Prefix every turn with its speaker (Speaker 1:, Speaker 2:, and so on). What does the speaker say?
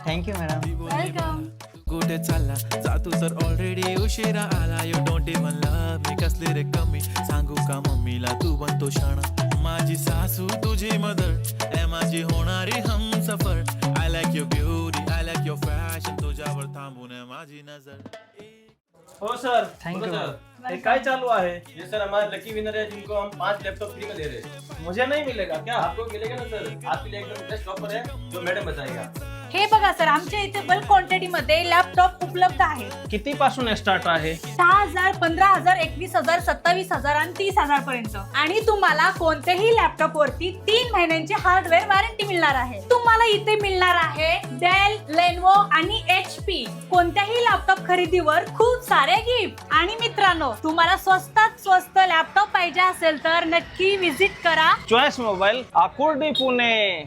Speaker 1: Thank you madam.
Speaker 2: Welcome.
Speaker 3: कुठे चालला जा तू तर ऑलरेडी उशिरा आला. You don't even love me कसली रे कमी सांगू का मम्मीला तू बनतो शाणा. माझी सासू तुझी मदर ए माझी होणारी Humsafar. I like your beauty I like your fashion तुझ्यावर थांबून आहे माझी नजर.
Speaker 4: हो सर.
Speaker 1: Thank you,
Speaker 4: सर ये काय चालू है?
Speaker 5: ये सर हमारे लकी विनर है जिनको हम 5 लैपटॉप फ्री में दे रहे हैं.
Speaker 4: मुझे नहीं मिलेगा क्या?
Speaker 5: आपको मिलेगा ना सर. आपके लिए एकदम बेस्ट ऑफर है जो मैडम बताएगा.
Speaker 2: हे बघा सर, आमच्या इथे बल्क क्वांटिटी मध्ये लॅपटॉप उपलब्ध आहे.
Speaker 4: किती पासून स्टार्ट आहे?
Speaker 2: 6,000, 15,000, 21,000, 27,000 आणि 30,000 पर्यंत. आणि तुम्हाला कोणत्याही लॅपटॉप वरती 3 महिन्यांची हार्डवेअर वॉरंटी मिळणार आहे. तुम्हाला इथे मिळणार आहे डेल, लेनोवो आणि HP. कोणत्याही लॅपटॉप खरेदीवर खूप सारे गिफ्ट. आणि मित्रांनो, तुम्हाला स्वस्तात स्वस्त लॅपटॉप पाहिजे असेल तर नक्की विजिट करा
Speaker 4: चॉईस मोबाईल, आकुर्डी, पुणे.